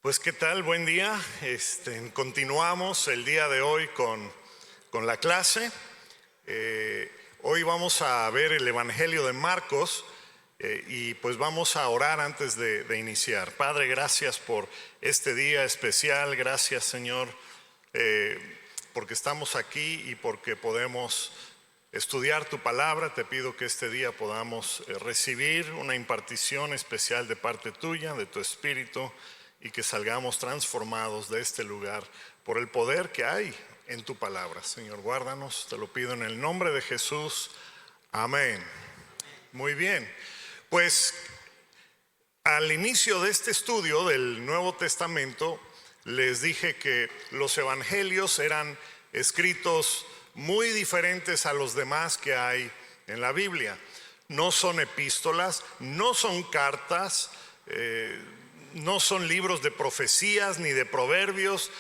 Pues qué tal, buen día. Continuamos el día de hoy con la clase. Hoy vamos a ver el Evangelio de Marcos y pues vamos a orar antes de iniciar. Padre, gracias por este día especial. Gracias, Señor, porque estamos aquí y porque podemos estudiar tu palabra. Te pido que este día podamos recibir una impartición especial de parte tuya, de tu Espíritu, y que salgamos transformados de este lugar por el poder que hay en tu palabra. Señor, guárdanos, te lo pido en el nombre de Jesús. Amén. Muy bien, pues al inicio de este estudio del Nuevo Testamento les dije que los evangelios eran escritos muy diferentes a los demás que hay en la Biblia. No son epístolas, no son cartas, no son libros de profecías ni de proverbios,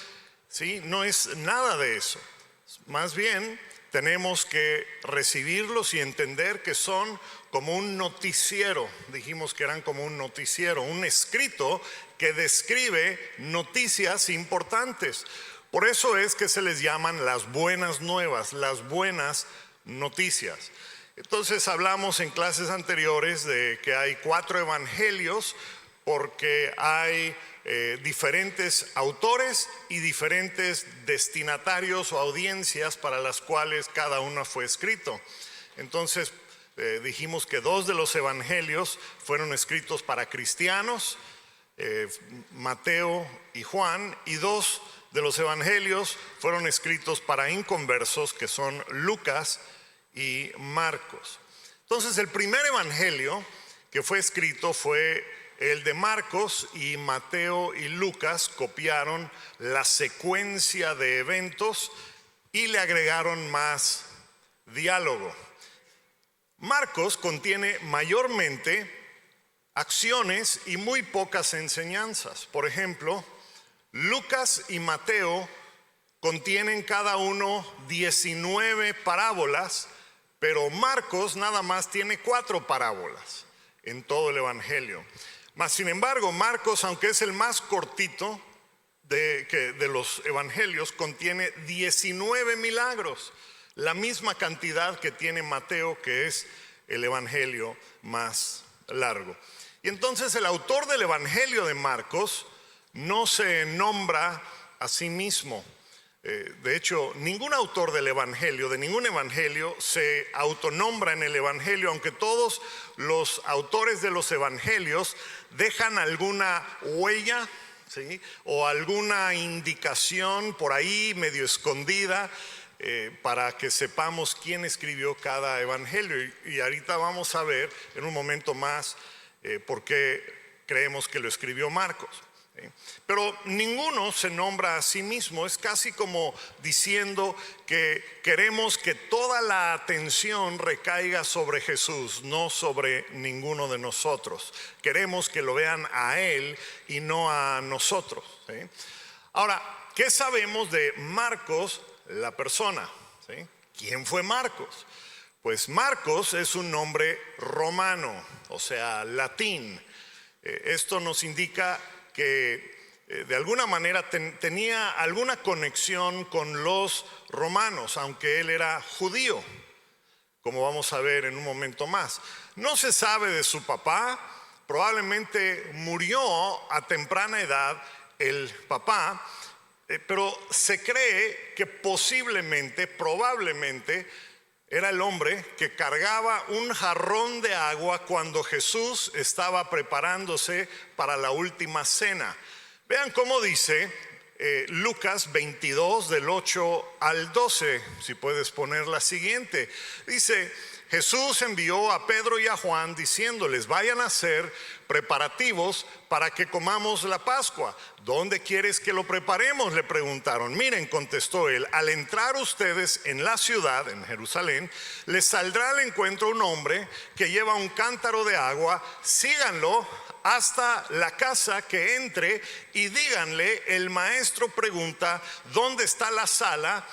¿sí? No es nada de eso. Más bien tenemos que recibirlos y entender que son como un noticiero. Dijimos que eran como un noticiero, un escrito que describe noticias importantes. Por eso es que se les llaman las buenas nuevas, las buenas noticias. Entonces hablamos en clases anteriores de que hay 4 evangelios, porque hay diferentes autores y diferentes destinatarios o audiencias para las cuales cada uno fue escrito. Entonces dijimos que 2 de los evangelios fueron escritos para cristianos, Mateo y Juan, y 2 de los evangelios fueron escritos para inconversos, que son Lucas y Marcos. Entonces el primer evangelio que fue escrito fue el de Marcos, y Mateo y Lucas copiaron la secuencia de eventos y le agregaron más diálogo. Marcos contiene mayormente acciones y muy pocas enseñanzas. Por ejemplo, Lucas y Mateo contienen cada uno 19 parábolas, pero Marcos nada más tiene 4 parábolas en todo el evangelio. Mas sin embargo, Marcos, aunque es el más cortito de los evangelios, contiene 19 milagros, la misma cantidad que tiene Mateo, que es el evangelio más largo. Y entonces el autor del evangelio de Marcos no se nombra a sí mismo. De hecho, ningún autor del evangelio, de ningún evangelio, se autonombra en el evangelio, aunque todos los autores de los evangelios dejan alguna huella, ¿sí?, o alguna indicación por ahí medio escondida, para que sepamos quién escribió cada evangelio. Y ahorita vamos a ver en un momento más por qué creemos que lo escribió Marcos. Pero ninguno se nombra a sí mismo. Es casi como diciendo que queremos que toda la atención recaiga sobre Jesús, no sobre ninguno de nosotros. Queremos que lo vean a Él y no a nosotros, ¿sí? Ahora, ¿qué sabemos de Marcos, la persona? ¿Sí? ¿Quién fue Marcos? Pues Marcos es un nombre romano, o sea, latín. Esto nos indica que de alguna manera tenía alguna conexión con los romanos, aunque él era judío, como vamos a ver en un momento más. No se sabe de su papá, probablemente murió a temprana edad el papá, pero se cree que probablemente era el hombre que cargaba un jarrón de agua cuando Jesús estaba preparándose para la última cena. Vean cómo dice Lucas 22 del 8 al 12, si puedes poner la siguiente. Dice: Jesús envió a Pedro y a Juan diciéndoles: vayan a hacer preparativos para que comamos la Pascua. ¿Dónde quieres que lo preparemos?, le preguntaron. Miren, contestó él, al entrar ustedes en la ciudad, en Jerusalén, les saldrá al encuentro un hombre que lleva un cántaro de agua. Síganlo hasta la casa que entre y díganle: el maestro pregunta, ¿dónde está la sala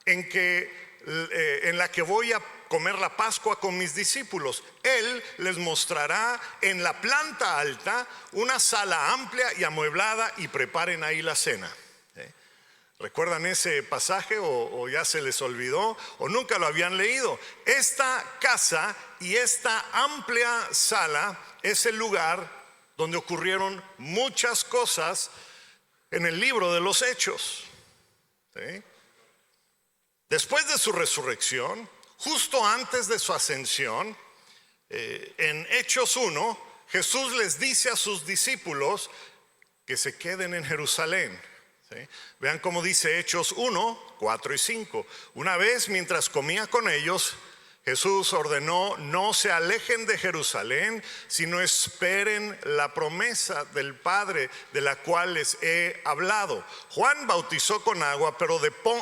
en que en la que voy a comer la Pascua con mis discípulos. Él les mostrará en la planta alta una sala amplia y amueblada, y preparen ahí la cena. ¿Recuerdan ese pasaje o ya se les olvidó o nunca lo habían leído? Esta casa y esta amplia sala es el lugar donde ocurrieron muchas cosas en el libro de los Hechos. ¿Sí? Después de su resurrección, justo antes de su ascensión, en Hechos 1, Jesús les dice a sus discípulos que se queden en Jerusalén. ¿Sí? Vean cómo dice Hechos 1, 4 y 5. Una vez, mientras comía con ellos, Jesús ordenó: no se alejen de Jerusalén, sino esperen la promesa del Padre, de la cual les he hablado. Juan bautizó con agua, pero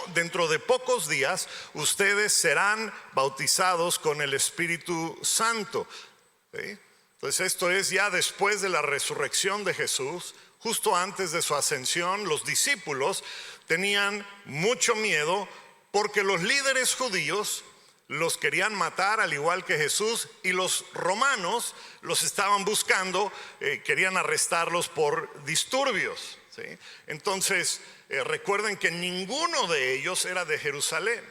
dentro de pocos días ustedes serán bautizados con el Espíritu Santo. ¿Sí? Entonces esto es ya después de la resurrección de Jesús. Justo antes de su ascensión, los discípulos tenían mucho miedo porque los líderes judíos los querían matar al igual que Jesús, y los romanos los estaban buscando, querían arrestarlos por disturbios. ¿Sí? Entonces recuerden que ninguno de ellos era de Jerusalén,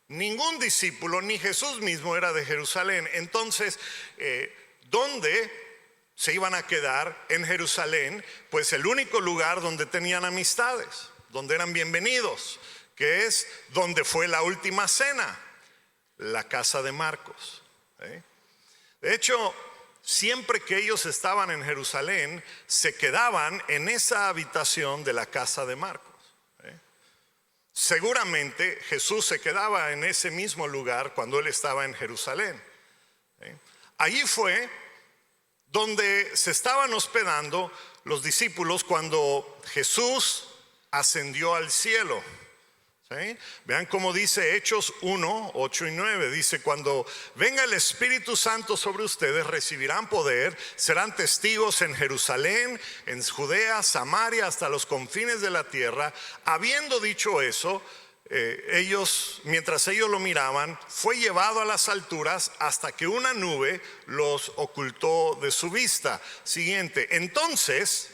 ningún discípulo, ni Jesús mismo era de Jerusalén. Entonces, ¿dónde se iban a quedar? En Jerusalén, pues el único lugar donde tenían amistades, donde eran bienvenidos, que es donde fue la última cena, la casa de Marcos. De hecho, siempre que ellos estaban en Jerusalén, se quedaban en esa habitación de la casa de Marcos. Seguramente Jesús se quedaba en ese mismo lugar cuando él estaba en Jerusalén. Allí fue donde se estaban hospedando los discípulos cuando Jesús ascendió al cielo. ¿Sí? Vean cómo dice Hechos 1, 8 y 9. Dice: cuando venga el Espíritu Santo sobre ustedes, recibirán poder, serán testigos en Jerusalén, en Judea, Samaria, hasta los confines de la tierra. Habiendo dicho eso, mientras ellos lo miraban, fue llevado a las alturas hasta que una nube los ocultó de su vista. Siguiente: entonces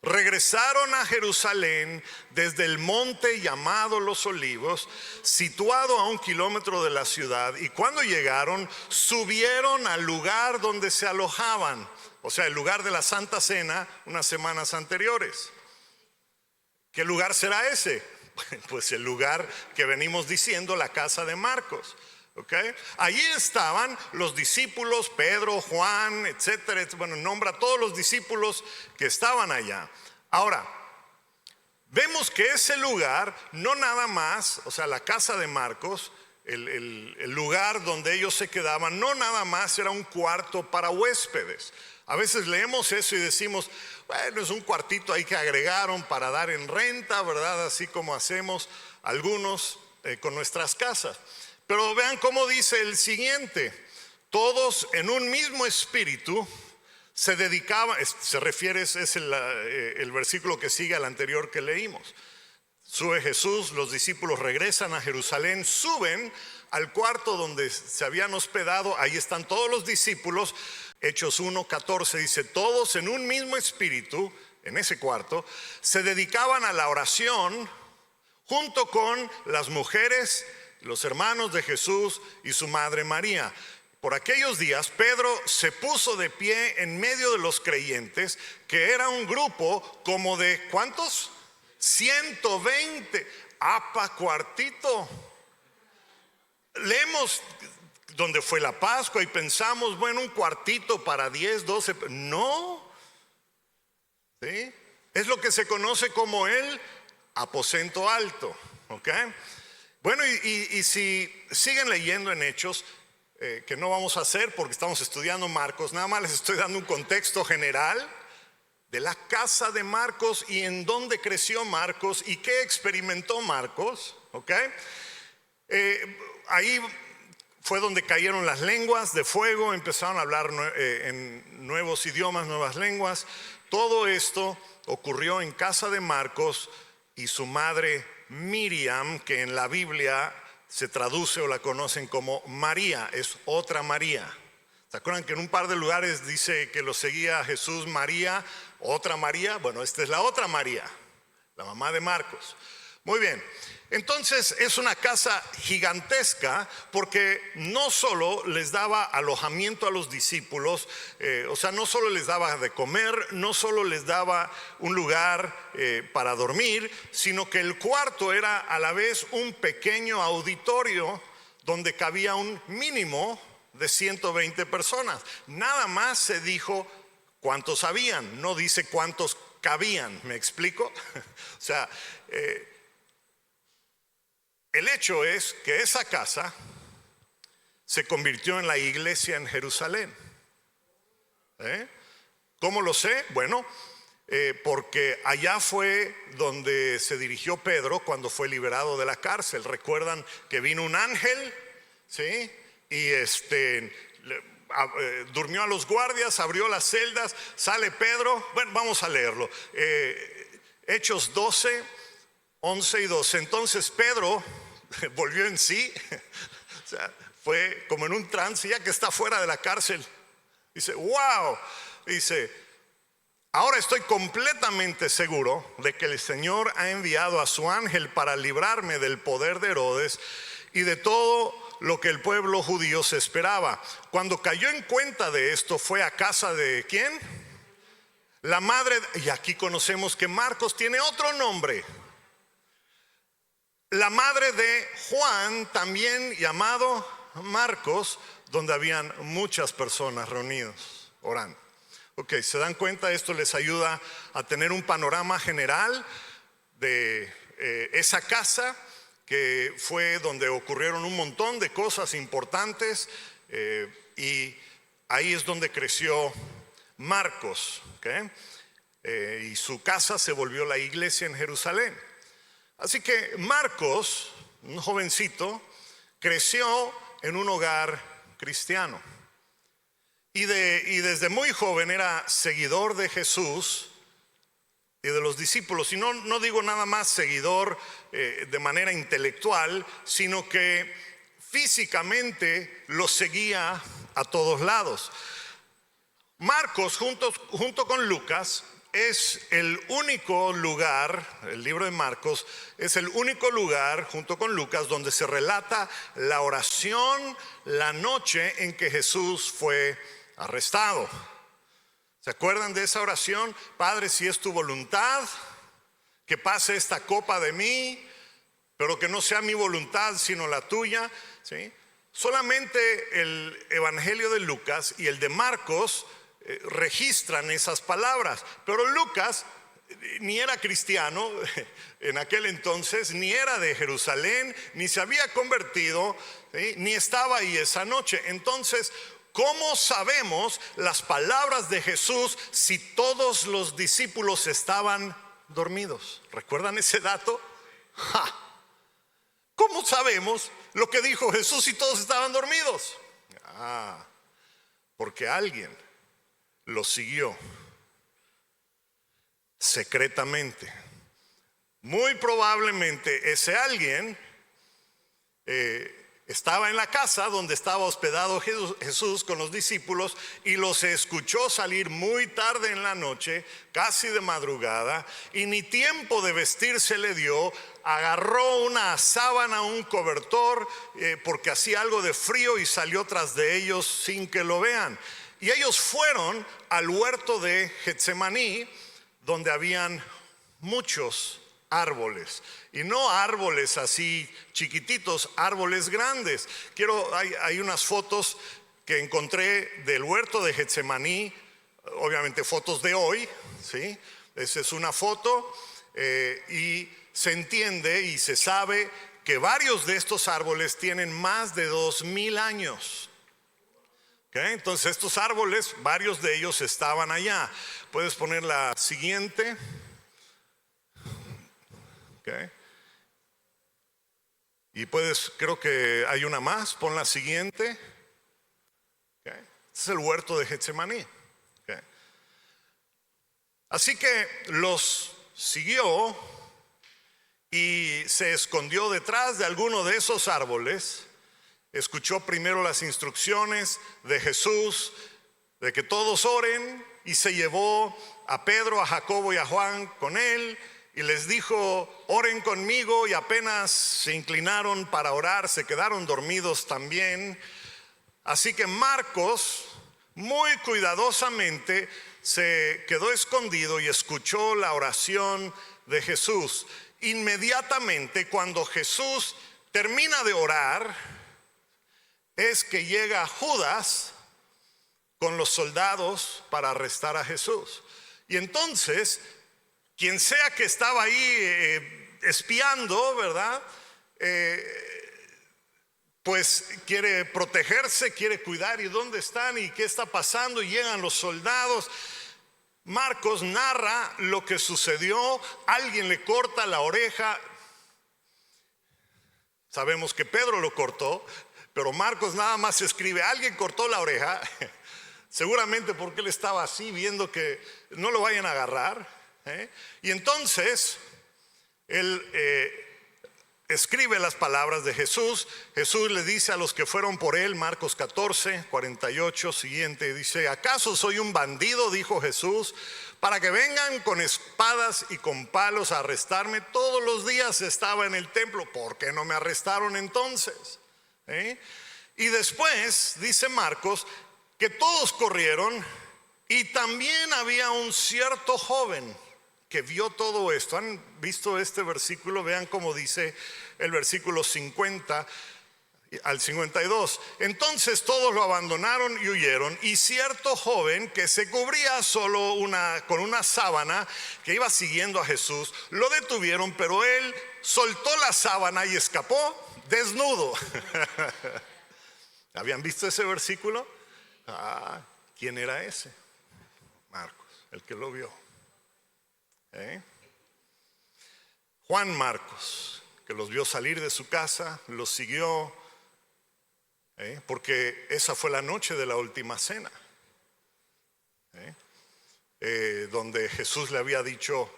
regresaron a Jerusalén desde el monte llamado Los Olivos, situado a 1 kilómetro de la ciudad, y cuando llegaron, subieron al lugar donde se alojaban, o sea, el lugar de la Santa Cena, unas semanas anteriores. ¿Qué lugar será ese? Pues el lugar que venimos diciendo, la casa de Marcos. ¿Okay? Allí estaban los discípulos, Pedro, Juan, etcétera. Bueno, nombra a todos los discípulos que estaban allá. Ahora, vemos que ese lugar no nada más, o sea, la casa de Marcos, el lugar donde ellos se quedaban, no nada más era un cuarto para huéspedes. A veces leemos eso y decimos: bueno, es un cuartito ahí que agregaron para dar en renta, ¿verdad? Así como hacemos algunos con nuestras casas. Pero vean cómo dice el siguiente: todos en un mismo espíritu se dedicaban. Se refiere, es el versículo que sigue al anterior que leímos. Sube Jesús, los discípulos regresan a Jerusalén, suben al cuarto donde se habían hospedado. Ahí están todos los discípulos. Hechos 1:14 dice: todos en un mismo espíritu, en ese cuarto, se dedicaban a la oración junto con las mujeres, los hermanos de Jesús y su madre María. Por aquellos días Pedro se puso de pie en medio de los creyentes, que era un grupo como de ¿cuántos? 120. ¡Apa, cuartito! Leemos donde fue la Pascua y pensamos, bueno, un cuartito para 10, 12. No. ¿Sí? Es lo que se conoce como el aposento alto. ¿Ok? Bueno, y si siguen leyendo en Hechos, que no vamos a hacer porque estamos estudiando Marcos, nada más les estoy dando un contexto general de la casa de Marcos y en dónde creció Marcos y qué experimentó Marcos. ¿Ok? Ahí fue donde cayeron las lenguas de fuego, empezaron a hablar en nuevos idiomas, nuevas lenguas. Todo esto ocurrió en casa de Marcos y su madre Miriam, que en la Biblia se traduce o la conocen como María, es otra María. ¿Se acuerdan que en un par de lugares dice que lo seguía Jesús María, otra María? Bueno, esta es la otra María, la mamá de Marcos. Muy bien, entonces es una casa gigantesca porque no solo les daba alojamiento a los discípulos, o sea, no solo les daba de comer, no solo les daba un lugar para dormir, sino que el cuarto era a la vez un pequeño auditorio donde cabía un mínimo de 120 personas. Nada más se dijo cuántos habían, no dice cuántos cabían, ¿me explico? O sea, el hecho es que esa casa se convirtió en la iglesia en Jerusalén. ¿Cómo lo sé? Bueno, porque allá fue donde se dirigió Pedro cuando fue liberado de la cárcel. Recuerdan que vino un ángel, ¿sí? Y durmió a los guardias, abrió las celdas, sale Pedro. Bueno, vamos a leerlo. Hechos 12, 11 y 12. Entonces Pedro volvió en sí, o sea, fue como en un trance, ya que está fuera de la cárcel. Dice, wow, dice, ahora estoy completamente seguro de que el Señor ha enviado a su ángel para librarme del poder de Herodes y de todo lo que el pueblo judío se esperaba. Cuando cayó en cuenta de esto, fue a casa de ¿quién? La madre, y aquí conocemos que Marcos tiene otro nombre. La madre de Juan, también llamado Marcos, donde habían muchas personas reunidas orando. Ok, ¿se dan cuenta? Esto les ayuda a tener un panorama general de esa casa, que fue donde ocurrieron un montón de cosas importantes, y ahí es donde creció Marcos, ¿okay? Y su casa se volvió la iglesia en Jerusalén. Así que Marcos, un jovencito, creció en un hogar cristiano y desde muy joven era seguidor de Jesús y de los discípulos. Y no digo nada más seguidor de manera intelectual, sino que físicamente los seguía a todos lados. Marcos junto con Lucas es el único lugar, el libro de Marcos es el único lugar junto con Lucas donde se relata la oración la noche en que Jesús fue arrestado. ¿Se acuerdan de esa oración? Padre, si es tu voluntad, que pase esta copa de mí, pero que no sea mi voluntad sino la tuya, ¿sí? Solamente el Evangelio de Lucas y el de Marcos registran esas palabras, pero Lucas ni era cristiano en aquel entonces, ni era de Jerusalén, ni se había convertido, ¿sí? Ni estaba ahí esa noche. Entonces, ¿cómo sabemos las palabras de Jesús si todos los discípulos estaban dormidos? ¿Recuerdan ese dato? ¡Ja! ¿Cómo sabemos lo que dijo Jesús si todos estaban dormidos? Porque alguien lo siguió secretamente. Muy probablemente ese alguien estaba en la casa donde estaba hospedado Jesús con los discípulos y los escuchó salir muy tarde en la noche, casi de madrugada, y ni tiempo de vestirse le dio. Agarró una sábana, un cobertor, porque hacía algo de frío, y salió tras de ellos sin que lo vean. Y ellos fueron al huerto de Getsemaní, donde habían muchos árboles, y no árboles así chiquititos, árboles grandes. Hay unas fotos que encontré del huerto de Getsemaní, obviamente fotos de hoy, ¿sí? Esa es una foto, y se entiende y se sabe que varios de estos árboles tienen más de 2000 años. Okay, entonces estos árboles, varios de ellos estaban allá. Puedes poner la siguiente. Okay. Y creo que hay una más, pon la siguiente. Okay. Este es el huerto de Getsemaní. Okay. Así que los siguió y se escondió detrás de alguno de esos árboles. Escuchó primero las instrucciones de Jesús de que todos oren, y se llevó a Pedro, a Jacobo y a Juan con él y les dijo: oren conmigo, y apenas se inclinaron para orar, se quedaron dormidos también. Así que Marcos muy cuidadosamente se quedó escondido y escuchó la oración de Jesús. Inmediatamente cuando Jesús termina de orar, es que llega Judas con los soldados para arrestar a Jesús. Y entonces, quien sea que estaba ahí espiando, ¿verdad? Pues quiere protegerse, quiere cuidar. ¿Y dónde están? ¿Y qué está pasando? Y llegan los soldados. Marcos narra lo que sucedió. Alguien le corta la oreja. Sabemos que Pedro lo cortó, pero Marcos nada más escribe: alguien cortó la oreja. Seguramente porque él estaba así, viendo que no lo vayan a agarrar. Y entonces él escribe las palabras de Jesús. Jesús le dice a los que fueron por él, Marcos 14, 48, siguiente, dice: ¿acaso soy un bandido, dijo Jesús, para que vengan con espadas y con palos a arrestarme? Todos los días estaba en el templo. ¿Por qué no me arrestaron entonces? Y después dice Marcos que todos corrieron, y también había un cierto joven que vio todo esto. ¿Han visto este versículo? Vean cómo dice el versículo 50 al 52. Entonces todos lo abandonaron y huyeron, y cierto joven que se cubría solo con una sábana, que iba siguiendo a Jesús, lo detuvieron, pero él soltó la sábana y escapó desnudo. ¿Habían visto ese versículo? ¿Quién era ese? Marcos, el que lo vio. Juan Marcos, que los vio salir de su casa, los siguió, porque esa fue la noche de la última cena, donde Jesús le había dicho: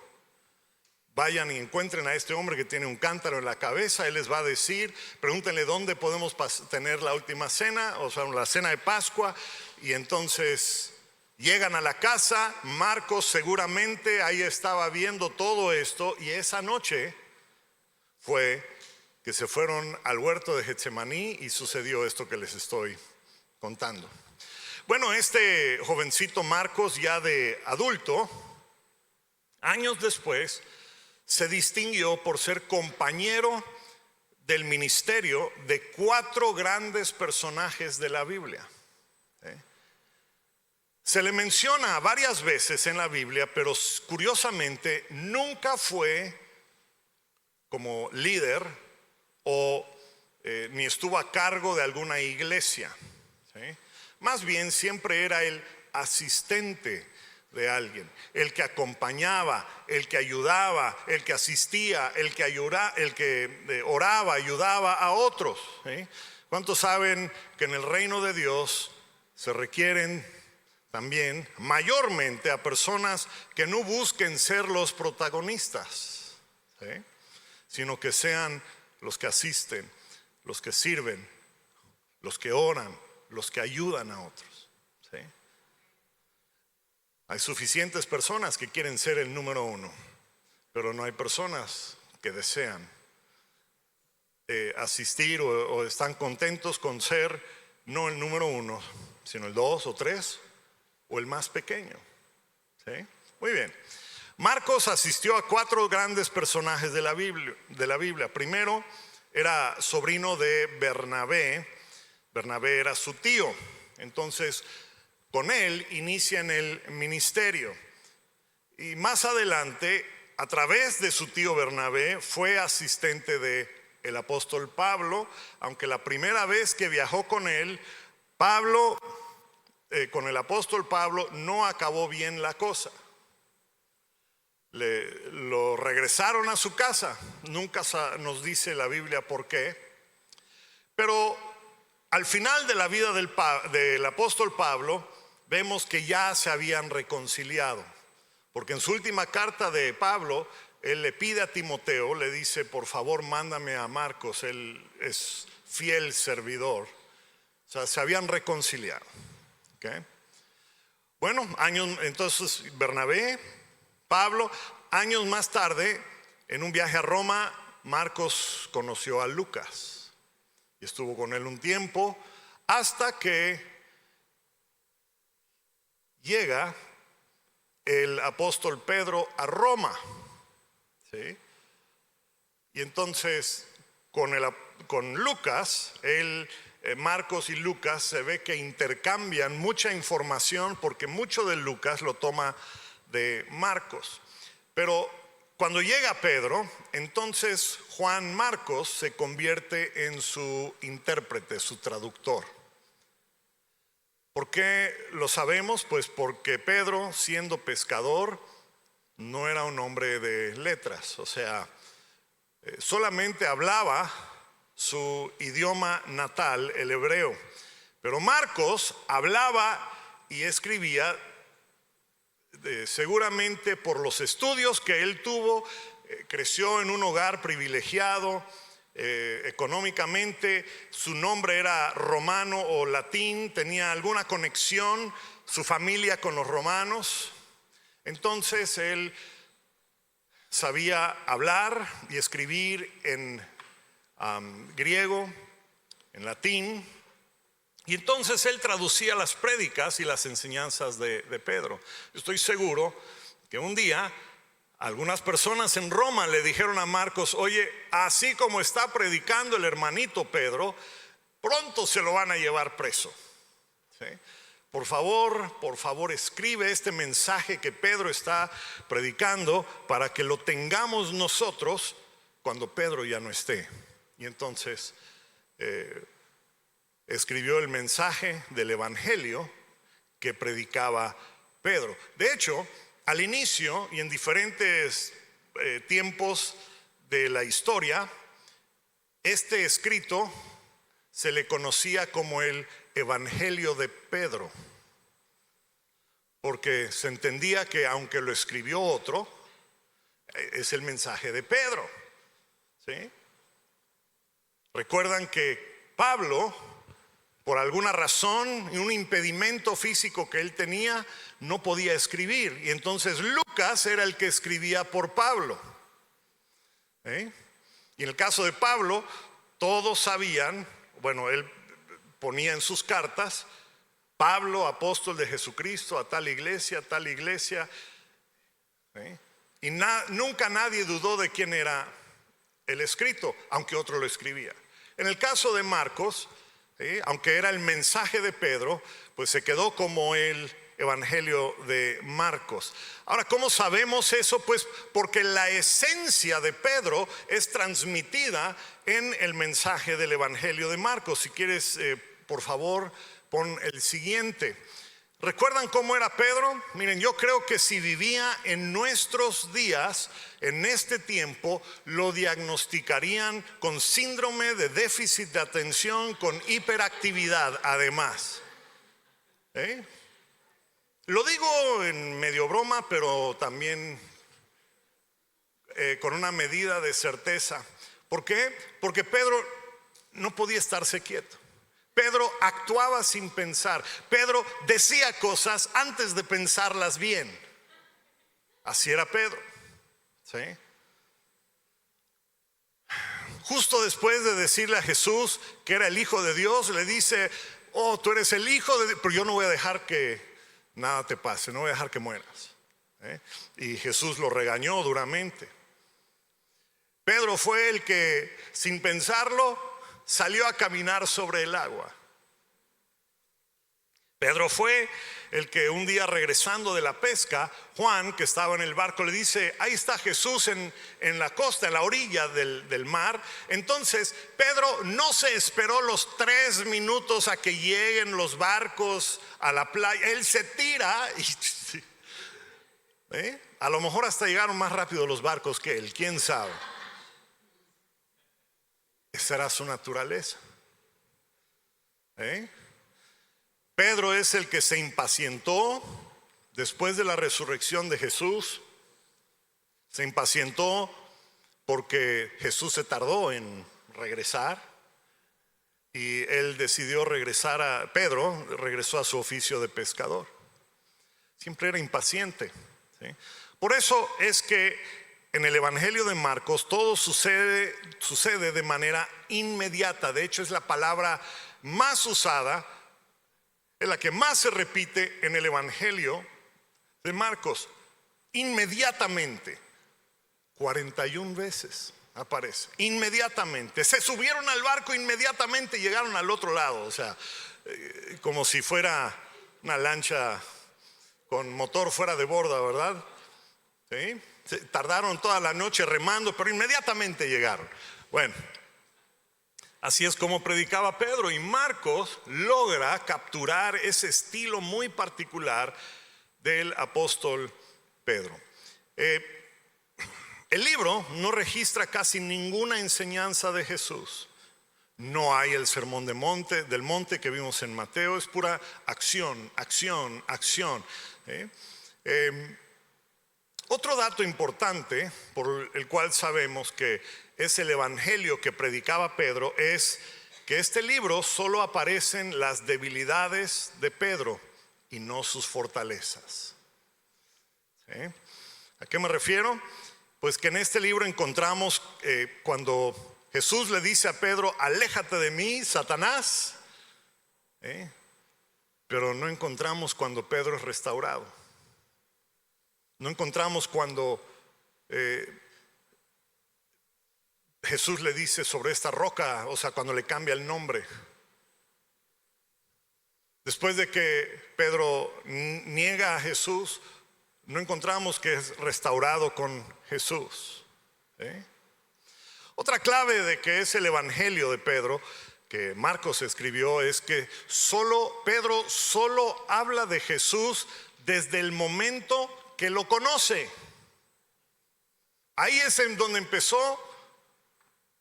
vayan y encuentren a este hombre que tiene un cántaro en la cabeza. Él les va a decir, pregúntenle dónde podemos tener la última cena, o sea, la cena de Pascua. Y entonces llegan a la casa. Marcos seguramente ahí estaba viendo todo esto, y esa noche fue que se fueron al huerto de Getsemaní y sucedió esto que les estoy contando. Bueno, este jovencito Marcos, ya de adulto, años después, se distinguió por ser compañero del ministerio de 4 grandes personajes de la Biblia. Se le menciona varias veces en la Biblia, pero curiosamente nunca fue como líder o ni estuvo a cargo de alguna iglesia. Más bien siempre era el asistente de alguien, el que acompañaba, el que ayudaba, el que asistía, el que oraba, ayudaba a otros. ¿Cuántos saben que en el reino de Dios se requieren también mayormente a personas que no busquen ser los protagonistas, sino que sean los que asisten, los que sirven, los que oran, los que ayudan a otros? Hay suficientes personas que quieren ser el número 1, pero no hay personas que desean asistir o están contentos con ser no el número 1, sino el 2 o 3 o el más pequeño. Muy bien. Marcos asistió a 4 grandes personajes de la Biblia. Primero, era sobrino de Bernabé. Bernabé era su tío. Entonces, con él inicia en el ministerio. Y más adelante, a través de su tío Bernabé, fue asistente del apóstol Pablo, aunque la primera vez que viajó con él, con el apóstol Pablo, no acabó bien la cosa. Lo regresaron a su casa. Nunca nos dice la Biblia por qué, pero al final de la vida del apóstol Pablo, vemos que ya se habían reconciliado, porque en su última carta de Pablo él le pide a Timoteo, le dice, por favor, mándame a Marcos, él es fiel servidor. O sea, se habían reconciliado. ¿Okay? Bueno, entonces Bernabé, Pablo, años más tarde, en un viaje a Roma, Marcos conoció a Lucas y estuvo con él un tiempo hasta que llega el apóstol Pedro a Roma, ¿sí? Y entonces con Lucas, Marcos y Lucas se ve que intercambian mucha información porque mucho de Lucas lo toma de Marcos. Pero cuando llega Pedro, entonces Juan Marcos se convierte en su intérprete, su traductor. ¿Por qué lo sabemos? Pues porque Pedro, siendo pescador, no era un hombre de letras, o sea, solamente hablaba su idioma natal, el hebreo. Pero Marcos hablaba y escribía, seguramente por los estudios que él tuvo, creció en un hogar privilegiado. Económicamente su nombre era romano o latín, tenía alguna conexión su familia con los romanos, entonces él sabía hablar y escribir en griego, en latín, y entonces él traducía las prédicas y las enseñanzas de Pedro. Estoy seguro que un día algunas personas en Roma le dijeron a Marcos, oye, así como está predicando el hermanito Pedro, pronto se lo van a llevar preso. ¿Sí? Por favor, escribe este mensaje que Pedro está predicando para que lo tengamos nosotros cuando Pedro ya no esté. Y entonces escribió el mensaje del evangelio que predicaba Pedro. De hecho, al inicio y en diferentes tiempos de la historia, este escrito se le conocía como el Evangelio de Pedro, porque se entendía que aunque lo escribió otro, es el mensaje de Pedro. ¿Sí? Recuerdan que Pablo, por alguna razón y un impedimento físico que él tenía, no podía escribir, y entonces Lucas era el que escribía por Pablo. Y en el caso de Pablo, todos sabían, bueno, él ponía en sus cartas, Pablo, apóstol de Jesucristo, a tal iglesia, y nunca nadie dudó de quién era el escrito, aunque otro lo escribía. En el caso de Marcos, aunque era el mensaje de Pedro, pues se quedó como el Evangelio de Marcos. Ahora, ¿cómo sabemos eso? Pues porque la esencia de Pedro es transmitida en el mensaje del Evangelio de Marcos. Si quieres, por favor, pon el siguiente. ¿Recuerdan cómo era Pedro? Miren, yo creo que si vivía en nuestros días, en este tiempo, lo diagnosticarían con síndrome de déficit de atención, con hiperactividad además. Lo digo en medio broma, pero también con una medida de certeza. ¿Por qué? Porque Pedro no podía estarse quieto. Pedro actuaba sin pensar. Pedro decía cosas antes de pensarlas bien. Así era Pedro. ¿Sí? Justo después de decirle a Jesús que era el Hijo de Dios, le dice, oh, tú eres el Hijo de Dios, pero yo no voy a dejar que nada te pase, no voy a dejar que mueras. Y Jesús lo regañó duramente. Pedro fue el que, sin pensarlo, salió a caminar sobre el agua. Pedro fue el que un día, regresando de la pesca, Juan, que estaba en el barco, le dice, ahí está Jesús en la costa, en la orilla del mar. Entonces Pedro no se esperó los 3 minutos a que lleguen los barcos a la playa. Él se tira y a lo mejor hasta llegaron más rápido los barcos que él, quién sabe. Esa era su naturaleza. Pedro es el que se impacientó después de la resurrección de Jesús. Se impacientó porque Jesús se tardó en regresar y él decidió regresar Pedro regresó a su oficio de pescador. Siempre era impaciente, ¿sí? Por eso es que en el Evangelio de Marcos todo sucede de manera inmediata. De hecho, es la palabra más usada, es la que más se repite en el Evangelio de Marcos. Inmediatamente, 41 veces aparece. Inmediatamente. Se subieron al barco, inmediatamente llegaron al otro lado. O sea, como si fuera una lancha con motor fuera de borda, ¿verdad? ¿Sí? Tardaron toda la noche remando, pero inmediatamente llegaron. Bueno, así es como predicaba Pedro, y Marcos logra capturar ese estilo muy particular del apóstol Pedro. El libro no registra casi ninguna enseñanza de Jesús. No hay el sermón del monte que vimos en Mateo. Es pura acción, acción, acción. Otro dato importante por el cual sabemos que es el evangelio que predicaba Pedro es que este libro solo aparecen las debilidades de Pedro y no sus fortalezas. ¿Sí? ¿A qué me refiero? Pues que en este libro encontramos cuando Jesús le dice a Pedro: aléjate de mí, Satanás. Pero no encontramos cuando Pedro es restaurado. No encontramos cuando Jesús le dice sobre esta roca, o sea, cuando le cambia el nombre. Después de que Pedro niega a Jesús, no encontramos que es restaurado con Jesús. Otra clave de que es el evangelio de Pedro que Marcos escribió es que Pedro solo habla de Jesús desde el momento que lo conoce. Ahí es en donde empezó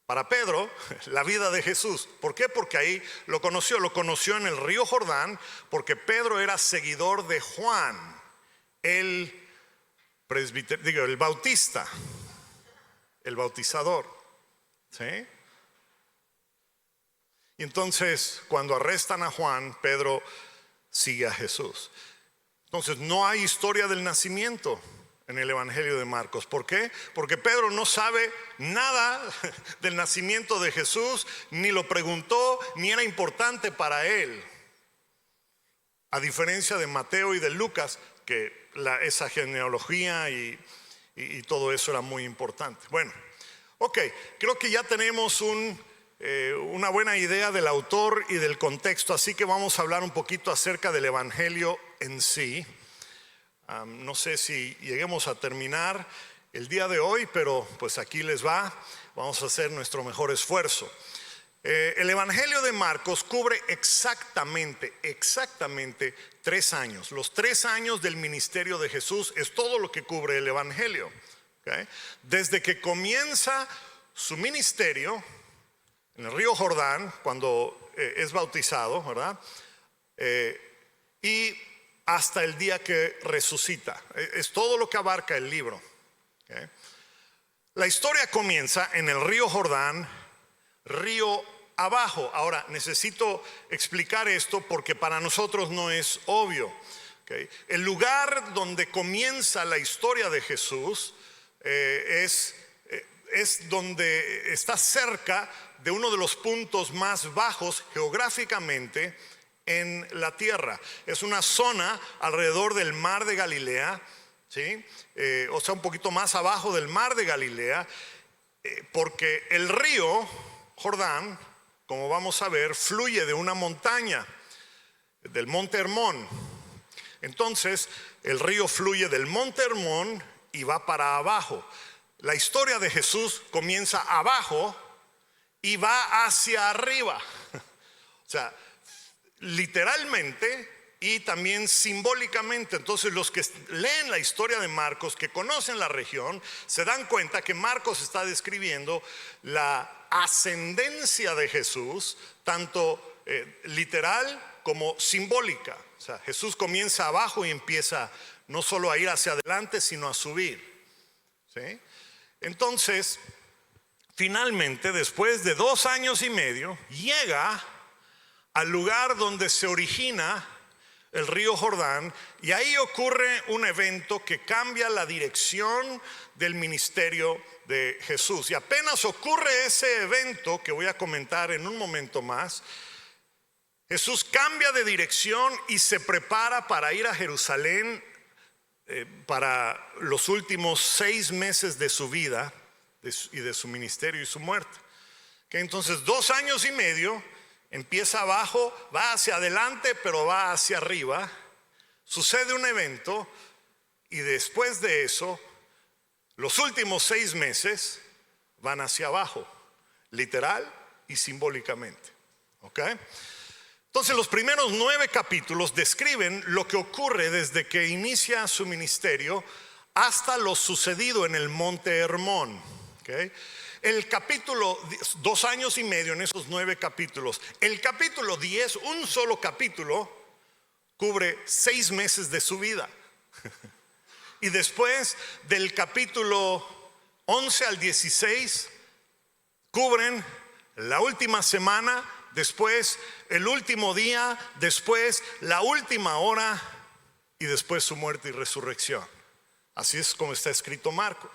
para Pedro la vida de Jesús. ¿Por qué? Porque ahí lo conoció en el río Jordán, porque Pedro era seguidor de Juan, el bautista, el bautizador. ¿Sí? Y entonces cuando arrestan a Juan, Pedro sigue a Jesús. Entonces no hay historia del nacimiento en el evangelio de Marcos. ¿Por qué? Porque Pedro no sabe nada del nacimiento de Jesús, ni lo preguntó, ni era importante para él. A diferencia de Mateo y de Lucas, que esa genealogía y todo eso era muy importante. Bueno, ok, creo que ya tenemos una buena idea del autor y del contexto, así que vamos a hablar un poquito acerca del evangelio en sí. No sé si lleguemos a terminar el día de hoy, pero pues aquí les va. Vamos a hacer nuestro mejor esfuerzo. El evangelio de Marcos cubre exactamente 3 años. Los 3 años del ministerio de Jesús es todo lo que cubre el evangelio. ¿Okay? Desde que comienza su ministerio en el río Jordán, cuando es bautizado, ¿verdad? Y hasta el día que resucita. Es todo lo que abarca el libro. ¿Okay? La historia comienza en el río Jordán, río abajo. Ahora necesito explicar esto porque para nosotros no es obvio. ¿Okay? El lugar donde comienza la historia de Jesús es donde está cerca de uno de los puntos más bajos geográficamente en la tierra. Es una zona alrededor del mar de Galilea, ¿sí? O sea, un poquito más abajo del mar de Galilea, porque el río Jordán, como vamos a ver, fluye de una montaña, del monte Hermón. Entonces el río fluye del monte Hermón y va para abajo. La historia de Jesús comienza abajo y va hacia arriba. O sea, literalmente y también simbólicamente. Entonces los que leen la historia de Marcos, que conocen la región, se dan cuenta que Marcos está describiendo la ascendencia de Jesús, tanto literal como simbólica. O sea, Jesús comienza abajo y empieza no solo a ir hacia adelante, sino a subir. ¿sí? Entonces, finalmente, después de 2 años y medio, llega al lugar donde se origina el río Jordán, y ahí ocurre un evento que cambia la dirección del ministerio de Jesús. Y apenas ocurre ese evento, que voy a comentar en un momento más, Jesús cambia de dirección y se prepara para ir a Jerusalén para los últimos 6 meses de su vida y de su ministerio y su muerte. Que entonces 2 años y medio, empieza abajo, va hacia adelante, pero va hacia arriba. Sucede un evento y después de eso, los últimos 6 meses van hacia abajo, literal y simbólicamente. ¿Ok? Entonces los primeros 9 capítulos describen lo que ocurre desde que inicia su ministerio hasta lo sucedido en el monte Hermón. ¿Okay? El capítulo, 2 años y medio en esos 9 capítulos. El capítulo 10, un solo capítulo, cubre 6 meses de su vida. Y después del capítulo 11 al 16, cubren la última semana, después el último día, después la última hora y después su muerte y resurrección. Así es como está escrito Marcos.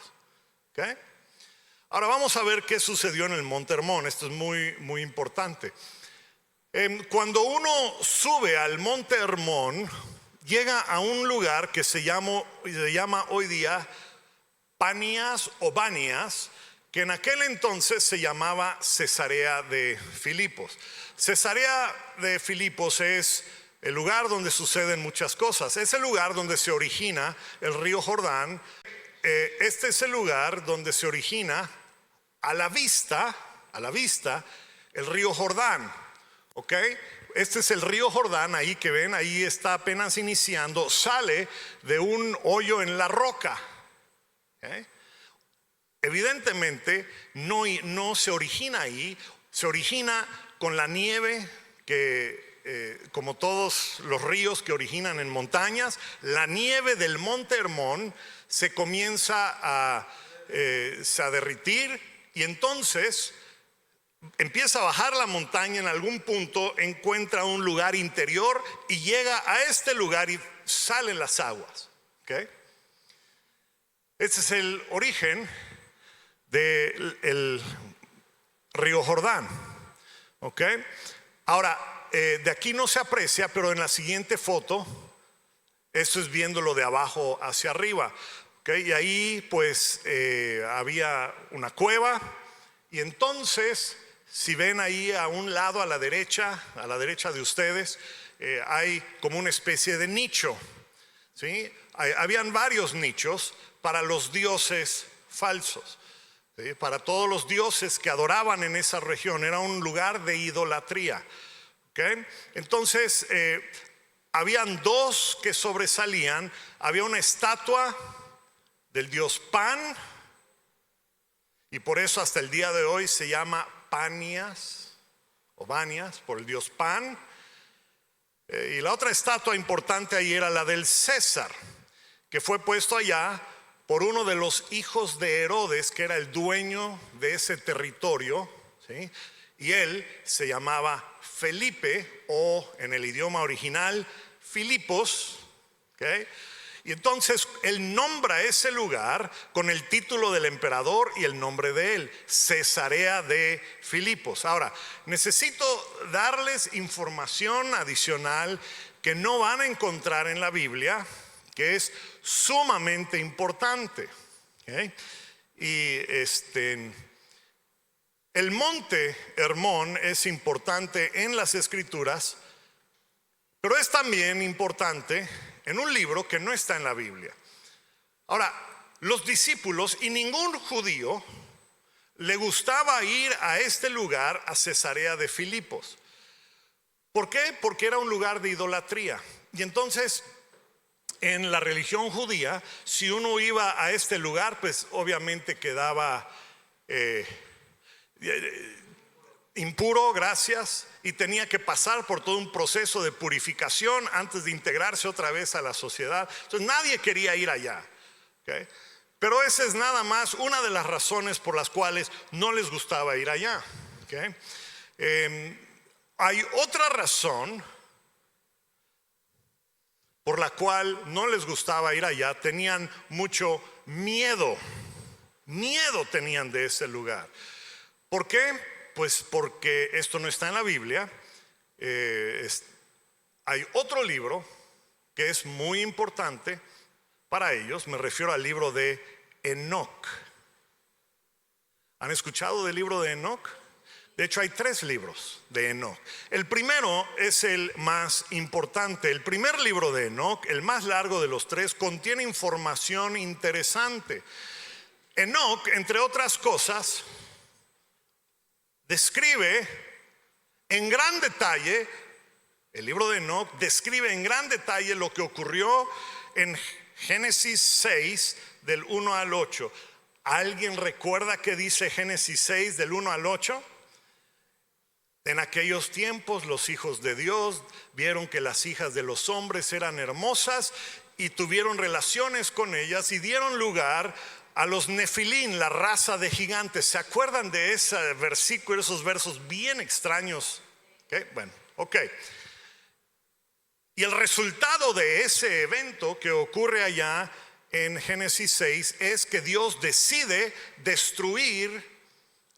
¿Okay? Ahora vamos a ver qué sucedió en el monte Hermón. Esto es muy importante. Cuando uno sube al monte Hermón, llega a un lugar que se llama hoy día Panias o Banias, que en aquel entonces se llamaba Cesarea de Filipos. Cesarea de Filipos es el lugar donde suceden muchas cosas. Es el lugar donde se origina el río Jordán. Este es el lugar donde se origina a la vista el río Jordán. ¿Ok? Este es el río Jordán, ahí que ven, ahí está apenas iniciando, sale de un hoyo en la roca. ¿Okay? Evidentemente no se origina ahí, se origina con la nieve que como todos los ríos que originan en montañas, la nieve del monte Hermón se comienza a derritir y entonces empieza a bajar la montaña. En algún punto encuentra un lugar interior y llega a este lugar y salen las aguas. ¿Okay? Este es el origen del río Jordán. ¿Okay? Ahora, de aquí no se aprecia, pero en la siguiente foto, esto es viéndolo de abajo hacia arriba. ¿Okay? Y ahí pues había una cueva, y entonces si ven ahí a un lado a la derecha de ustedes, hay como una especie de nicho, ¿sí? Habían varios nichos para los dioses falsos, ¿sí? Para todos los dioses que adoraban en esa región. Era un lugar de idolatría. ¿Okay? Entonces habían 2 que sobresalían. Había una estatua del dios Pan, y por eso hasta el día de hoy se llama Panias o Banias, por el dios Pan. Y la otra estatua importante ahí era la del César, que fue puesto allá por uno de los hijos de Herodes, que era el dueño de ese territorio, ¿sí? Y él se llamaba Felipe, o en el idioma original Filipos. ¿Okay? Y entonces él nombra ese lugar con el título del emperador y el nombre de él, Cesarea de Filipos. Ahora, necesito darles información adicional que no van a encontrar en la Biblia, que es sumamente importante. ¿Okay? Y el monte Hermón es importante en las Escrituras, pero es también importante en un libro que no está en la Biblia. Ahora, los discípulos y ningún judío le gustaba ir a este lugar, a Cesarea de Filipos. ¿Por qué? Porque era un lugar de idolatría. Y entonces, en la religión judía, si uno iba a este lugar, pues obviamente quedaba impuro, gracias, y tenía que pasar por todo un proceso de purificación antes de integrarse otra vez a la sociedad. Entonces nadie quería ir allá. ¿Okay? Pero esa es nada más una de las razones por las cuales no les gustaba ir allá. ¿Okay? Hay otra razón por la cual no les gustaba ir allá. Tenían mucho miedo. Miedo tenían de ese lugar. ¿Por qué? Pues porque esto no está en la Biblia. Hay otro libro que es muy importante para ellos. Me refiero al libro de Enoc. ¿Han escuchado del libro de Enoc? De hecho, hay 3 libros de Enoc. El primero es el más importante. El primer libro de Enoc, el más largo de los 3, contiene información interesante. Enoc, entre otras cosas, describe en gran detalle, el libro de Enoc describe en gran detalle lo que ocurrió en Génesis 6 del 1 al 8. ¿Alguien recuerda qué dice Génesis 6 del 1 al 8? En aquellos tiempos los hijos de Dios vieron que las hijas de los hombres eran hermosas y tuvieron relaciones con ellas y dieron lugar a los nefilín, la raza de gigantes. ¿Se acuerdan de ese versículo, esos versos bien extraños? Bueno, ok. Y el resultado de ese evento que ocurre allá en Génesis 6 es que Dios decide destruir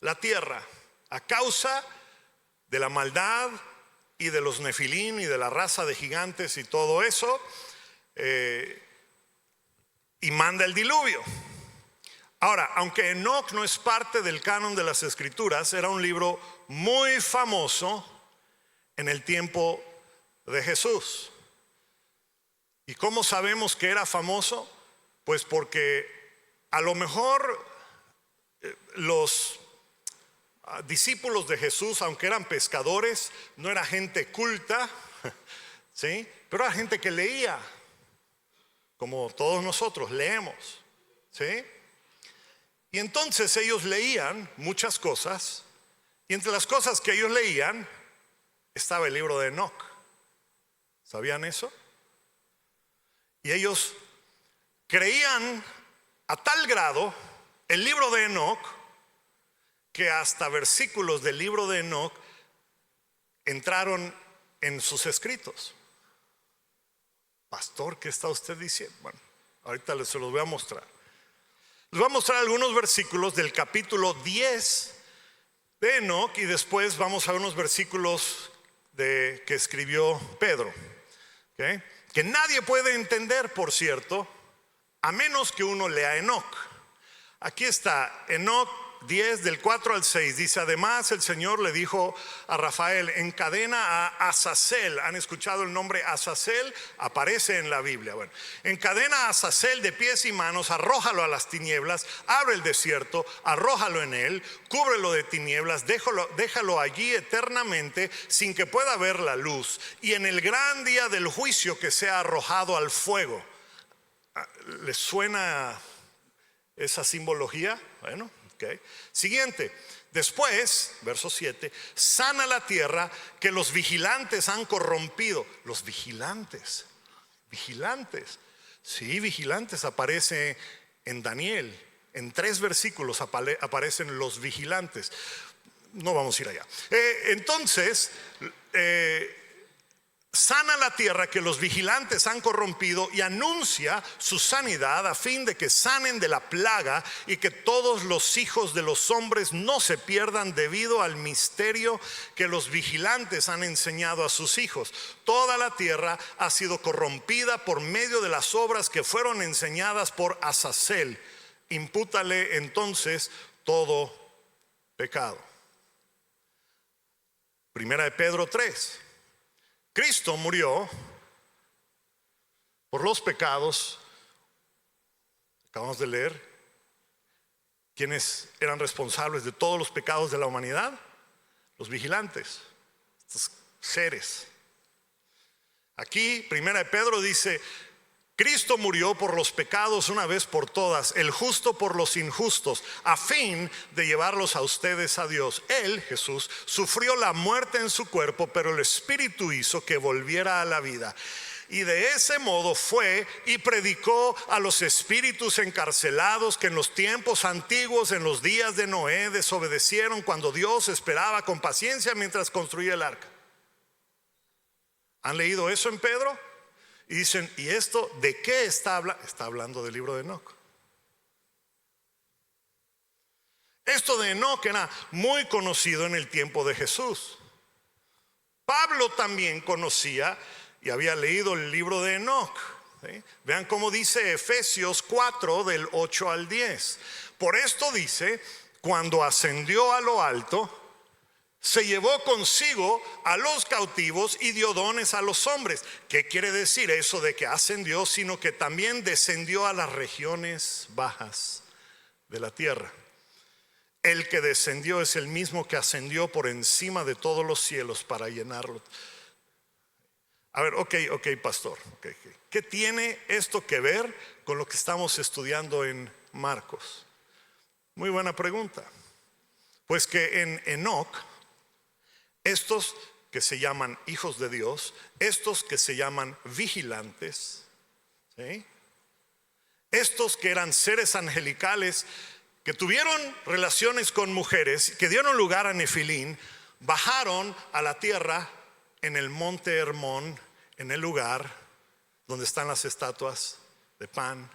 la tierra a causa de la maldad y de los nefilín y de la raza de gigantes y todo eso, y manda el diluvio. Ahora, aunque Enoc no es parte del canon de las Escrituras, era un libro muy famoso en el tiempo de Jesús. ¿Y cómo sabemos que era famoso? Pues porque a lo mejor los discípulos de Jesús, aunque eran pescadores, no era gente culta, ¿sí? Pero era gente que leía, como todos nosotros leemos, ¿sí? Y entonces ellos leían muchas cosas, y entre las cosas que ellos leían estaba el libro de Enoc. ¿Sabían eso? Y ellos creían a tal grado el libro de Enoc que hasta versículos del libro de Enoc entraron en sus escritos. Pastor, ¿qué está usted diciendo? Bueno, ahorita se los voy a mostrar. Les voy a mostrar algunos versículos del capítulo 10 de Enoc y después vamos a ver unos versículos que escribió Pedro, ¿okay? Que nadie puede entender, por cierto, a menos que uno lea Enoc. Aquí está Enoc 10 del 4 al 6. Dice: además el Señor le dijo a Rafael: encadena a Azazel. ¿Han escuchado el nombre Azazel? Aparece en la Biblia. Bueno, encadena a Azazel de pies y manos, arrójalo a las tinieblas, abre el desierto, arrójalo en él, cúbrelo de tinieblas, déjalo allí eternamente sin que pueda ver la luz, y en el gran día del juicio que sea arrojado al fuego. ¿Les suena esa simbología? Bueno, okay. Siguiente. Después, verso 7, sana la tierra que los vigilantes han corrompido. Los vigilantes. Sí, vigilantes aparece en Daniel. En 3 versículos aparecen los vigilantes. No vamos a ir allá. Entonces, sana la tierra que los vigilantes han corrompido y anuncia su sanidad a fin de que sanen de la plaga y que todos los hijos de los hombres no se pierdan debido al misterio que los vigilantes han enseñado a sus hijos. Toda la tierra ha sido corrompida por medio de las obras que fueron enseñadas por Azazel. Impútale entonces todo pecado. Primera de Pedro 3. Cristo murió por los pecados. Acabamos de leer. ¿Quiénes eran responsables de todos los pecados de la humanidad? Los vigilantes, estos seres. Aquí, Primera de Pedro dice: Cristo murió por los pecados una vez por todas, el justo por los injustos, a fin de llevarlos a ustedes a Dios. Él, Jesús, sufrió la muerte en su cuerpo, pero el Espíritu hizo que volviera a la vida. y de ese modo fue y predicó a los espíritus encarcelados que en los tiempos antiguos, en los días de Noé, desobedecieron cuando Dios esperaba con paciencia mientras construía el arca. ¿Han leído eso en Pedro? Y dicen, ¿y esto de qué está hablando? Está hablando del libro de Enoc. Esto de Enoc era muy conocido en el tiempo de Jesús. Pablo también conocía y había leído el libro de Enoc. ¿Sí? Vean cómo dice Efesios 4 del 8 al 10. Por esto dice, cuando ascendió a lo alto, se llevó consigo a los cautivos y dio dones a los hombres. ¿Qué quiere decir eso de que ascendió? Sino que también descendió a las regiones bajas de la tierra. El que descendió es el mismo que ascendió por encima de todos los cielos para llenarlo. A ver, ok, pastor. Okay. ¿Qué tiene esto que ver con lo que estamos estudiando en Marcos? Muy buena pregunta. Pues que en Enoc, estos que se llaman hijos de Dios, estos que se llaman vigilantes, ¿sí? Estos que eran seres angelicales, que tuvieron relaciones con mujeres, que dieron lugar a Nefilín, bajaron a la tierra en el monte Hermón, en el lugar donde están las estatuas de Pan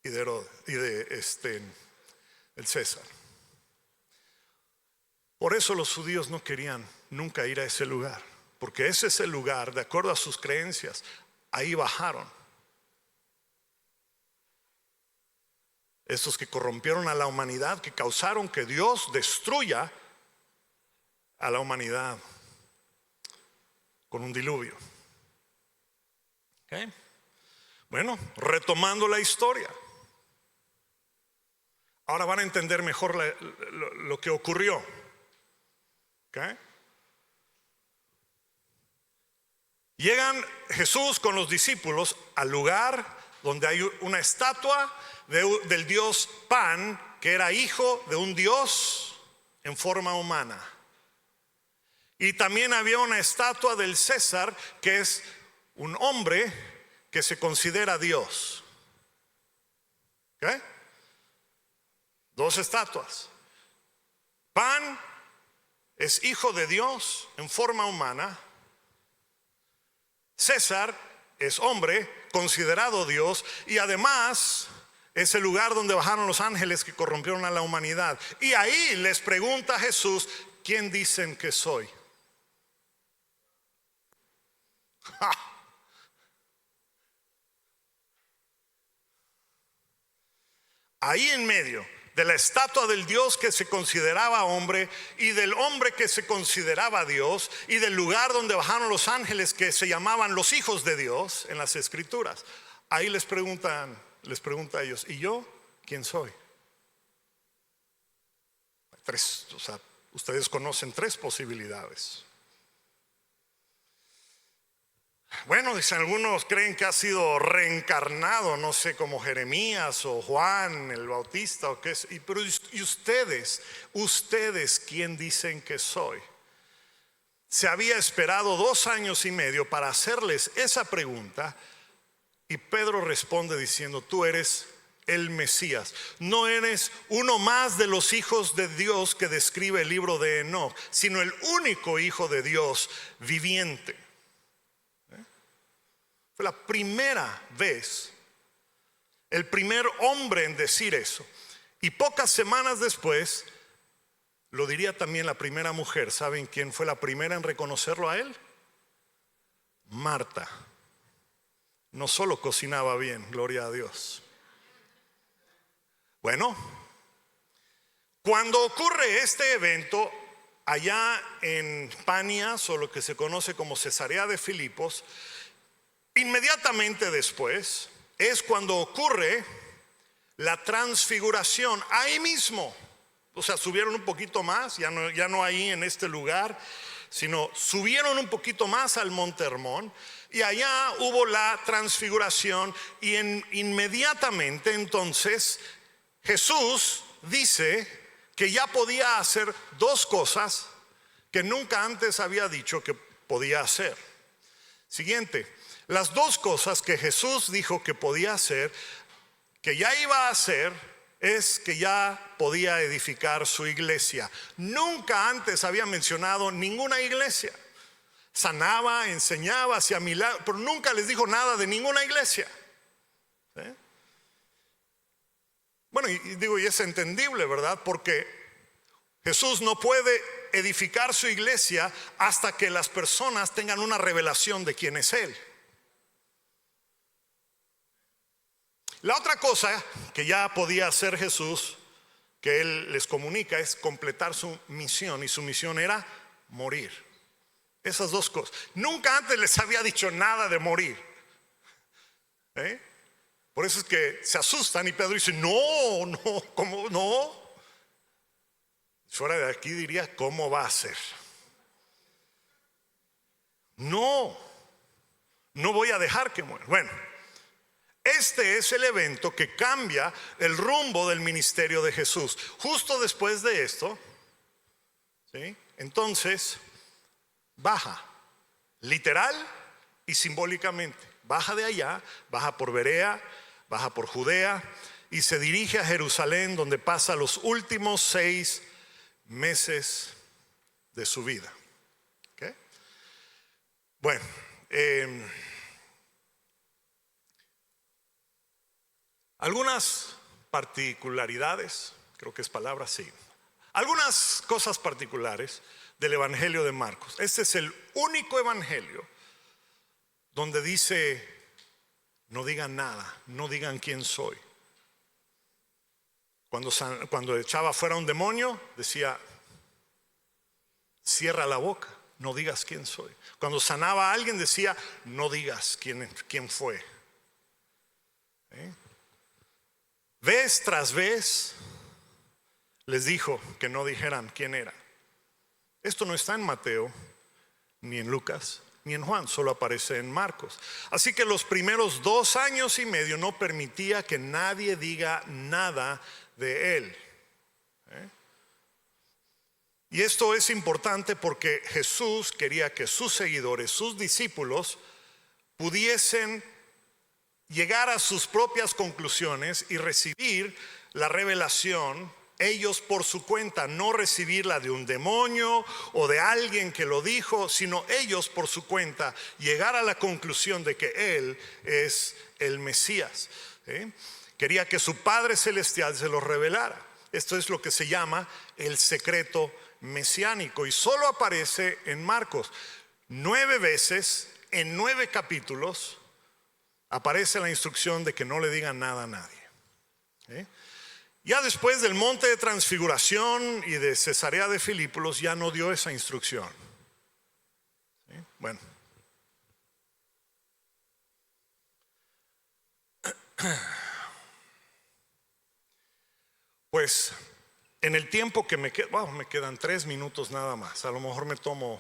y de el César. Por eso los judíos no querían nunca ir a ese lugar, porque ese es el lugar, de acuerdo a sus creencias, ahí bajaron. Estos que corrompieron a la humanidad, que causaron que Dios destruya a la humanidad con un diluvio. ¿Okay? Bueno, retomando la historia. Ahora van a entender mejor lo que ocurrió. ¿Okay? Llegan Jesús con los discípulos al lugar donde hay una estatua del dios Pan, que era hijo de un dios en forma humana. Y también había una estatua del César, que es un hombre que se considera Dios. ¿Okay? Dos estatuas. Pan es hijo de Dios en forma humana. César es hombre considerado Dios, y además es el lugar donde bajaron los ángeles que corrompieron a la humanidad. Y ahí les pregunta a Jesús, ¿quién dicen que soy? ¡Ja! Ahí en medio de la estatua del Dios que se consideraba hombre y del hombre que se consideraba Dios, y del lugar donde bajaron los ángeles que se llamaban los hijos de Dios en las escrituras, ahí les pregunta a ellos, ¿y yo quién soy? Tres, ustedes conocen tres posibilidades. Bueno, dicen algunos, creen que ha sido reencarnado, no sé, como Jeremías o Juan el Bautista o qué es. Pero ¿y ustedes quién dicen que soy? Se había esperado 2 años y medio para hacerles esa pregunta, y Pedro responde diciendo, tú eres el Mesías, no eres uno más de los hijos de Dios que describe el libro de Enoc, sino el único hijo de Dios viviente. Fue la primera vez, el primer hombre en decir eso. Y pocas semanas después, lo diría también la primera mujer. ¿Saben quién fue la primera en reconocerlo a él? Marta. No solo cocinaba bien, gloria a Dios. Bueno, cuando ocurre este evento allá en Panias, o lo que se conoce como Cesarea de Filipos, inmediatamente después es cuando ocurre la transfiguración, ahí mismo. O sea, subieron un poquito más, ya no ahí en este lugar, sino subieron un poquito más al Monte Hermón, y allá hubo la transfiguración. Y inmediatamente entonces Jesús dice que ya podía hacer 2 cosas que nunca antes había dicho que podía hacer. Siguiente, las dos cosas que Jesús dijo que podía hacer, que ya iba a hacer, es que ya podía edificar su iglesia. Nunca antes había mencionado ninguna iglesia. Sanaba, enseñaba, hacía milagros, pero nunca les dijo nada de ninguna iglesia. ¿Sí? Bueno, y es entendible, ¿verdad? Porque Jesús no puede edificar su iglesia hasta que las personas tengan una revelación de quién es Él. La otra cosa que ya podía hacer Jesús, que Él les comunica, es completar su misión, y su misión era morir. Esas dos cosas. Nunca antes les había dicho nada de morir. Por eso es que se asustan y Pedro dice, no, ¿cómo no? Fuera de aquí diría, ¿cómo va a ser? No voy a dejar que muera. Bueno, este es el evento que cambia el rumbo del ministerio de Jesús. Justo después de esto, ¿sí? Entonces baja, literal y simbólicamente. Baja de allá, baja por Berea, baja por Judea y se dirige a Jerusalén, donde pasa los últimos 6 meses de su vida. ¿Okay? Bueno, algunas particularidades, creo que es palabra, sí. Algunas cosas particulares del Evangelio de Marcos. Este es el único evangelio donde dice, no digan nada, no digan quién soy. Cuando echaba fuera un demonio, decía, cierra la boca, no digas quién soy. Cuando sanaba a alguien, decía, no digas quién fue. Vez tras vez les dijo que no dijeran quién era. Esto no está en Mateo, ni en Lucas, ni en Juan, solo aparece en Marcos. Así que los primeros 2 años y medio no permitía que nadie diga nada de él. Y esto es importante porque Jesús quería que sus seguidores, sus discípulos, pudiesen llegar a sus propias conclusiones y recibir la revelación ellos por su cuenta, no recibirla de un demonio o de alguien que lo dijo, sino ellos por su cuenta llegar a la conclusión de que Él es el Mesías. Quería que su Padre Celestial se lo revelara. Esto es lo que se llama el secreto mesiánico y solo aparece en Marcos. 9 veces en 9 capítulos aparece la instrucción de que no le digan nada a nadie. Ya después del monte de transfiguración y de Cesarea de Filipos ya no dio esa instrucción. Bueno, pues en el tiempo que me queda, me quedan 3 minutos nada más. A lo mejor me tomo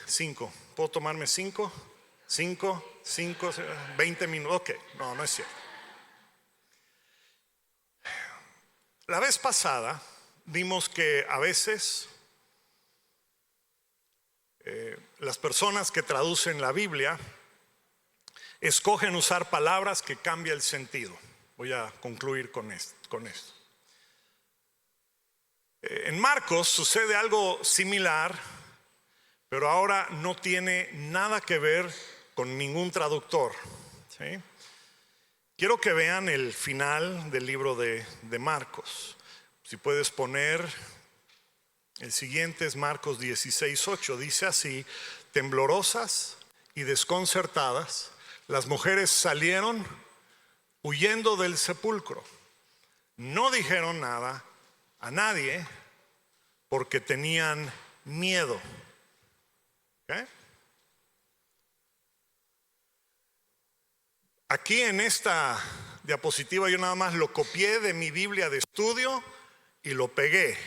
5. ¿Puedo tomarme 5? 20 minutos. Ok, no es cierto. La vez pasada vimos que a veces las personas que traducen la Biblia escogen usar palabras que cambian el sentido. Voy a concluir con esto. En Marcos sucede algo similar, pero ahora no tiene nada que ver con ningún traductor. ¿Sí? Quiero que vean el final del libro de Marcos. Si puedes poner el siguiente, es Marcos 16:8. Dice así: temblorosas y desconcertadas, las mujeres salieron huyendo del sepulcro. No dijeron nada a nadie porque tenían miedo. ¿Okay? Aquí en esta diapositiva yo nada más lo copié de mi Biblia de estudio y lo pegué.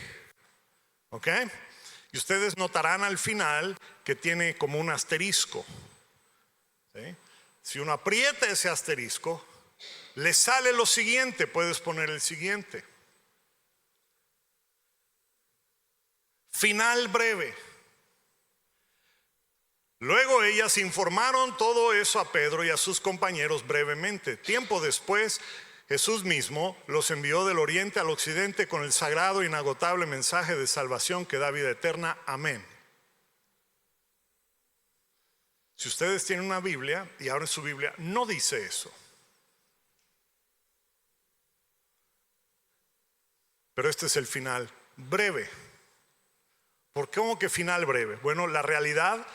¿Ok? Y ustedes notarán al final que tiene como un asterisco. ¿Sí? Si uno aprieta ese asterisco, le sale lo siguiente. Puedes poner el siguiente. Final breve. Luego ellas informaron todo eso a Pedro y a sus compañeros brevemente. Tiempo después, Jesús mismo los envió del oriente al occidente con el sagrado e inagotable mensaje de salvación que da vida eterna. Amén. Si ustedes tienen una Biblia y abren su Biblia, no dice eso. Pero este es el final breve. ¿Por qué? ¿Cómo que final breve? Bueno, la realidad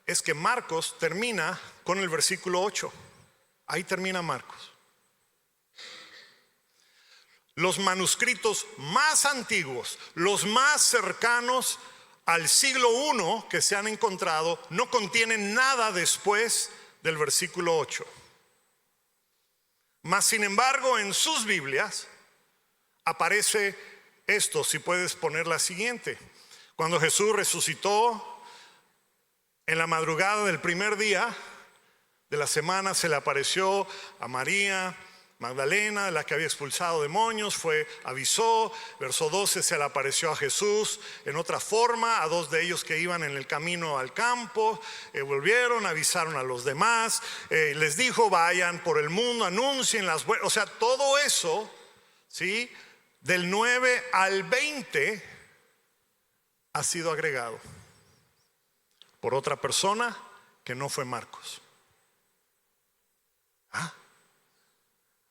es que Marcos termina con el versículo 8. Ahí termina Marcos. Los manuscritos más antiguos, los más cercanos al siglo I que se han encontrado, no contienen nada después del versículo 8. Mas sin embargo, en sus Biblias aparece esto. Si puedes poner la siguiente. Cuando Jesús resucitó, en la madrugada del primer día de la semana se le apareció a María Magdalena, la que había expulsado demonios, avisó. Verso 12, se le apareció a Jesús en otra forma, a dos de ellos que iban en el camino al campo. Volvieron, avisaron a los demás, les dijo: vayan por el mundo, anuncien las buenas. O sea, todo eso, ¿sí? Del 9 al 20 ha sido agregado por otra persona que no fue Marcos.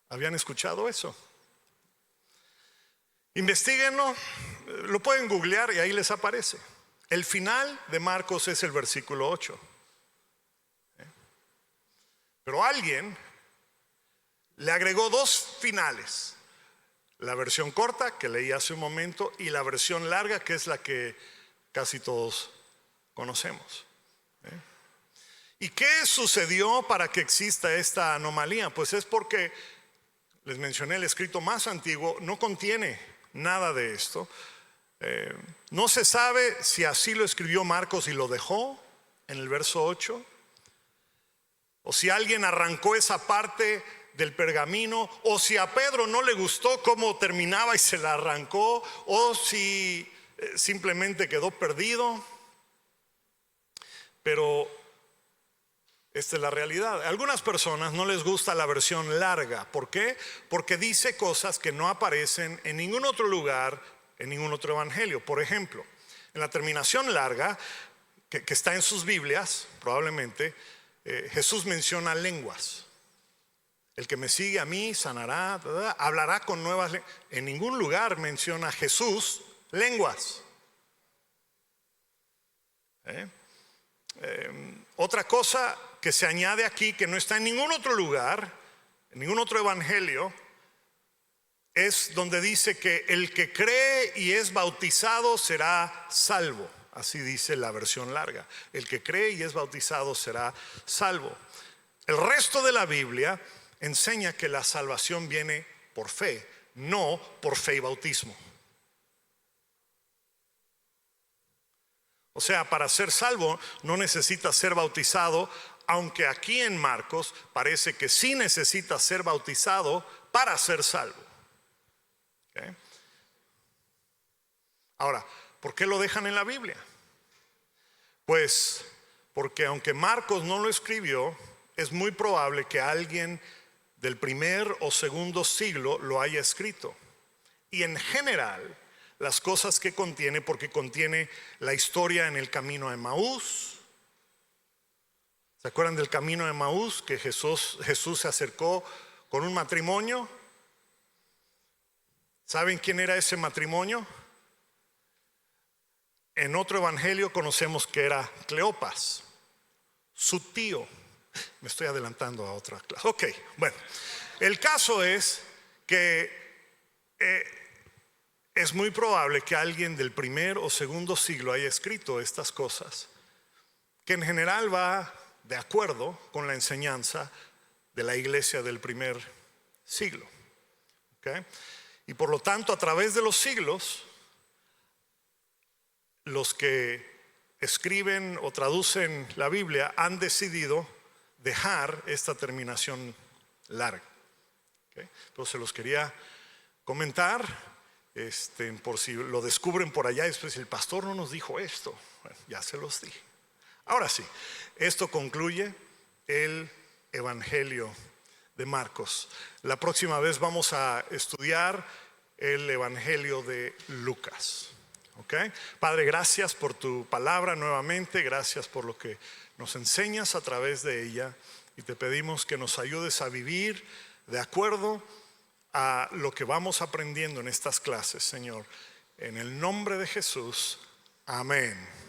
¿Habían escuchado eso? Investíguenlo, lo pueden googlear y ahí les aparece. El final de Marcos es el versículo 8. Pero alguien le agregó dos finales: la versión corta que leí hace un momento y la versión larga, que es la que casi todos conocemos. ¿Y qué sucedió para que exista esta anomalía? Pues es porque, les mencioné, el escrito más antiguo no contiene nada de esto. No se sabe si así lo escribió Marcos y lo dejó en el verso 8, o si alguien arrancó esa parte del pergamino, o si a Pedro no le gustó cómo terminaba y se la arrancó, o si simplemente quedó perdido. Pero esta es la realidad. A algunas personas no les gusta la versión larga. ¿Por qué? Porque dice cosas que no aparecen en ningún otro lugar, en ningún otro evangelio. Por ejemplo, en la terminación larga, que está en sus Biblias, probablemente, Jesús menciona lenguas. El que me sigue a mí sanará, hablará con nuevas lenguas. En ningún lugar menciona Jesús lenguas. Otra cosa que se añade aquí, que no está en ningún otro lugar, en ningún otro evangelio, es donde dice que el que cree y es bautizado será salvo. Así dice la versión larga: el que cree y es bautizado será salvo. El resto de la Biblia enseña que la salvación viene por fe, no por fe y bautismo. O sea, para ser salvo no necesitas ser bautizado, aunque aquí en Marcos parece que sí necesitas ser bautizado para ser salvo. ¿Okay? Ahora, ¿por qué lo dejan en la Biblia? Pues porque aunque Marcos no lo escribió, es muy probable que alguien del primer o segundo siglo lo haya escrito. Y en general, las cosas que contiene, porque contiene la historia en el camino a Emaús. ¿Se acuerdan del camino de Emaús? Que Jesús se acercó con un matrimonio. ¿Saben quién era ese matrimonio? En otro evangelio conocemos que era Cleopas, su tío. Me estoy adelantando a otra clase. Ok, bueno, el caso es que es muy probable que alguien del primer o segundo siglo haya escrito estas cosas, que en general va de acuerdo con la enseñanza de la iglesia del primer siglo. ¿Okay? Y por lo tanto, a través de los siglos, los que escriben o traducen la Biblia han decidido dejar esta terminación larga. ¿Okay? Entonces los quería comentar. Por si lo descubren por allá y después el pastor no nos dijo esto. Bueno, ya se los dije. Ahora sí, esto concluye el Evangelio de Marcos. La próxima vez vamos a estudiar el Evangelio de Lucas. ¿Okay? Padre, gracias por tu palabra nuevamente, gracias por lo que nos enseñas a través de ella, y te pedimos que nos ayudes a vivir de acuerdo a lo que vamos aprendiendo en estas clases, Señor. En el nombre de Jesús, amén.